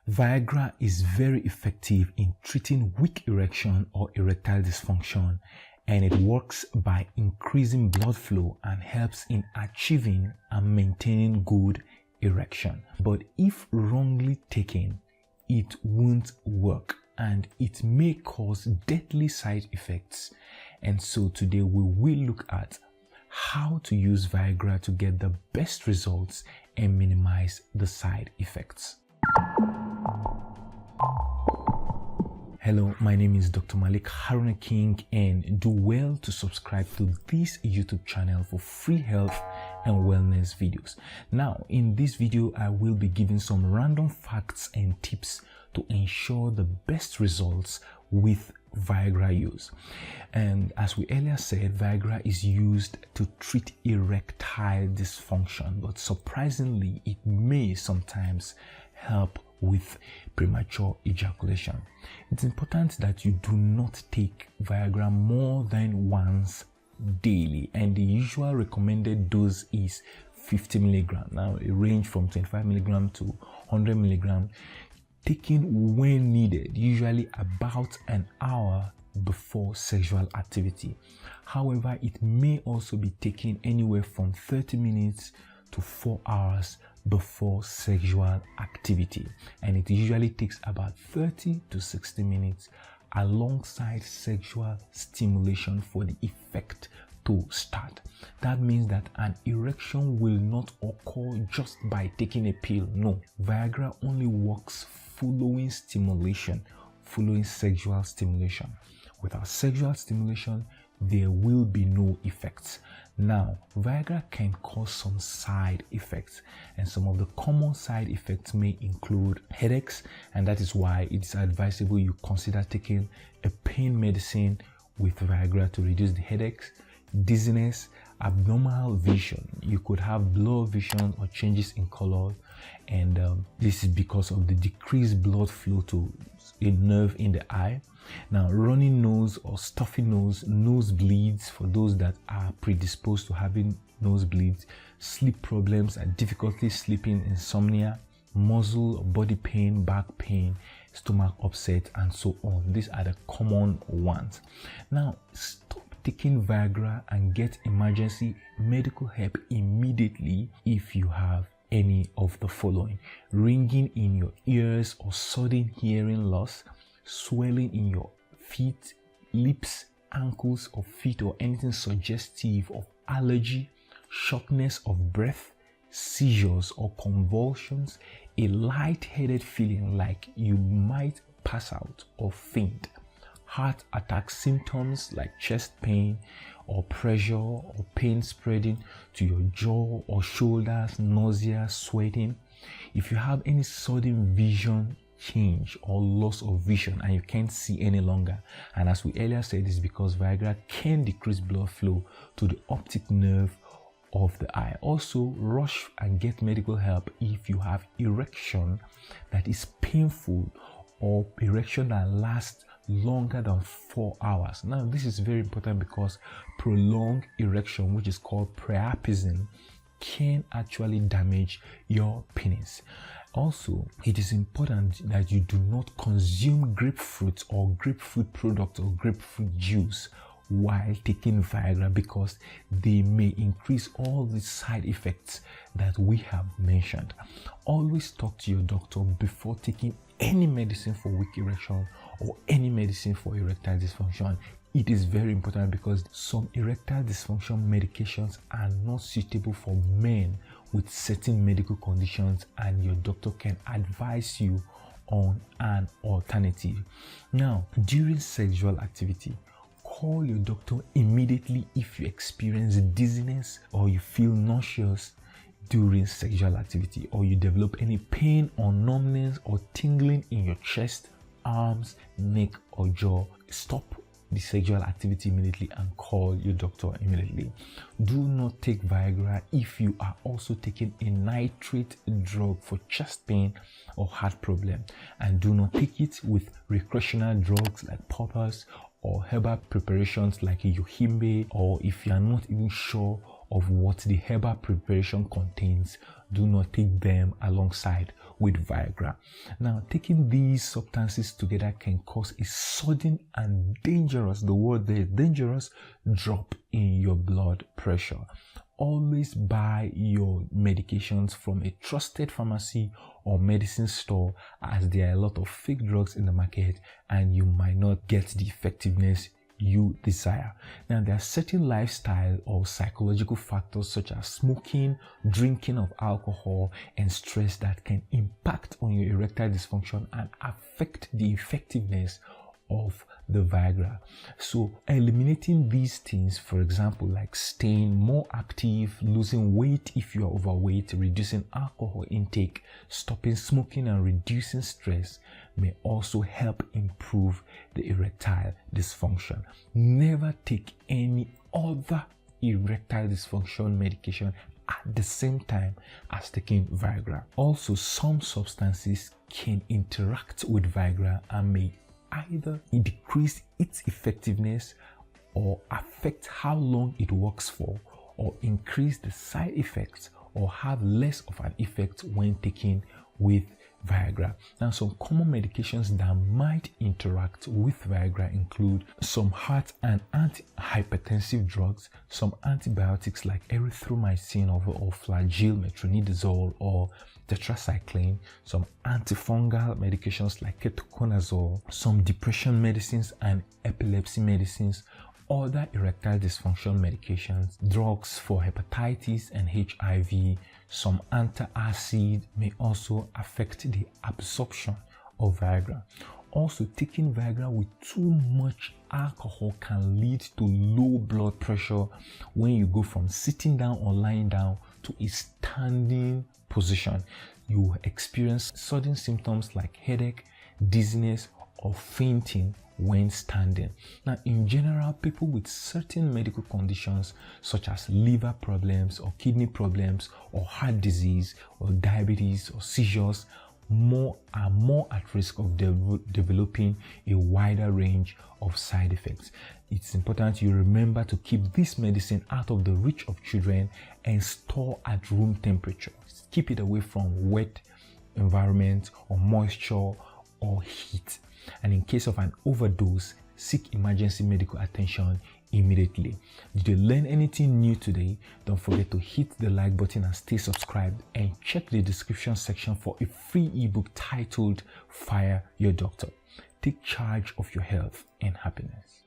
Viagra is very effective in treating weak erection or erectile dysfunction, and it works by increasing blood flow and helps in achieving and maintaining good erection. But if wrongly taken, it won't work and it may cause deadly side effects. And so today we will look at how to use Viagra to get the best results and minimize the side effects. Hello, my name is Dr. Malik King, and do well to subscribe to this YouTube channel for free health and wellness videos. Now, in this video, I will be giving some random facts and tips to ensure the best results with Viagra use. And as we earlier said, Viagra is used to treat erectile dysfunction, but surprisingly, it may sometimes help with premature ejaculation. It's important that you do not take Viagra more than once daily, and the usual recommended dose is 50 milligram. Now it ranges from 25 milligram to 100 milligram, taken when needed, usually about an hour before sexual activity. However, it may also be taken anywhere from 30 minutes to 4 hours before sexual activity, and it usually takes about 30 to 60 minutes alongside sexual stimulation for the effect to start. That means that an erection will not occur just by taking a pill. No, Viagra only works following stimulation, following sexual stimulation. Without sexual stimulation, there will be no effects. Now, Viagra can cause some side effects, and some of the common side effects may include headaches, and that is why it's advisable you consider taking a pain medicine with Viagra to reduce the headaches, dizziness, abnormal vision. You could have blurred vision or changes in color, and this is because of the decreased blood flow to a nerve in the eye. Now, runny nose or stuffy nose, nosebleeds for those that are predisposed to having nosebleeds, sleep problems and difficulty sleeping, insomnia, muscle or body pain, back pain, stomach upset, and so on. These are the common ones. Now, stop taking Viagra and get emergency medical help immediately if you have any of the following: ringing in your ears or sudden hearing loss, swelling in your feet, lips, ankles or feet, or anything suggestive of allergy, shortness of breath, seizures or convulsions, a light-headed feeling like you might pass out or faint, heart attack symptoms like chest pain or pressure or pain spreading to your jaw or shoulders, nausea, sweating. If you have any sudden vision change or loss of vision and you can't see any longer, and as we earlier said, this is because Viagra can decrease blood flow to the optic nerve of the eye. Also, rush and get medical help if you have erection that is painful or erection that lasts longer than 4 hours. Now, this is very important because prolonged erection, which is called priapism, can actually damage your penis. Also, it is important that you do not consume grapefruit or grapefruit product or grapefruit juice while taking Viagra, because they may increase all the side effects that we have mentioned. Always talk to your doctor before taking any medicine for weak erection or any medicine for erectile dysfunction. It is very important because some erectile dysfunction medications are not suitable for men with certain medical conditions, and your doctor can advise you on an alternative. Now, during sexual activity, call your doctor immediately if you experience dizziness or you feel nauseous during sexual activity, or you develop any pain or numbness or tingling in your chest, arms, neck or jaw. Stop the sexual activity immediately and call your doctor immediately. Do not take Viagra if you are also taking a nitrate drug for chest pain or heart problem, and do not take it with recreational drugs like poppers or herbal preparations like yohimbe, or if you are not even sure of what the herbal preparation contains, do not take them alongside with Viagra. Now, taking these substances together can cause a sudden and dangerous, the word there, dangerous, drop in your blood pressure. Always buy your medications from a trusted pharmacy or medicine store, as there are a lot of fake drugs in the market and you might not get the effectiveness you desire. Now, there are certain lifestyle or psychological factors such as smoking, drinking of alcohol, and stress that can impact on your erectile dysfunction and affect the effectiveness of the Viagra. So eliminating these things, for example, like staying more active, losing weight if you are overweight, reducing alcohol intake, stopping smoking, and reducing stress may also help improve the erectile dysfunction. Never take any other erectile dysfunction medication at the same time as taking Viagra. Also, some substances can interact with Viagra and may either decrease its effectiveness or affect how long it works for, or increase the side effects or have less of an effect when taken with Viagra. Now, some common medications that might interact with Viagra include some heart and antihypertensive drugs, some antibiotics like erythromycin or flagyl, metronidazole or tetracycline, some antifungal medications like ketoconazole, some depression medicines and epilepsy medicines, other erectile dysfunction medications, drugs for hepatitis and HIV, some antacid may also affect the absorption of Viagra. Also, taking Viagra with too much alcohol can lead to low blood pressure when you go from sitting down or lying down to a standing position. You experience sudden symptoms like headache, dizziness, or fainting when standing. Now, in general, people with certain medical conditions such as liver problems or kidney problems or heart disease or diabetes or seizures are more at risk of developing a wider range of side effects. It's important you remember to keep this medicine out of the reach of children and store at room temperature. Keep it away from wet environment or moisture or heat. And in case of an overdose, seek emergency medical attention immediately. Did you learn anything new today? Don't forget to hit the like button and stay subscribed, and check the description section for a free ebook titled Fire Your Doctor. Take charge of your health and happiness.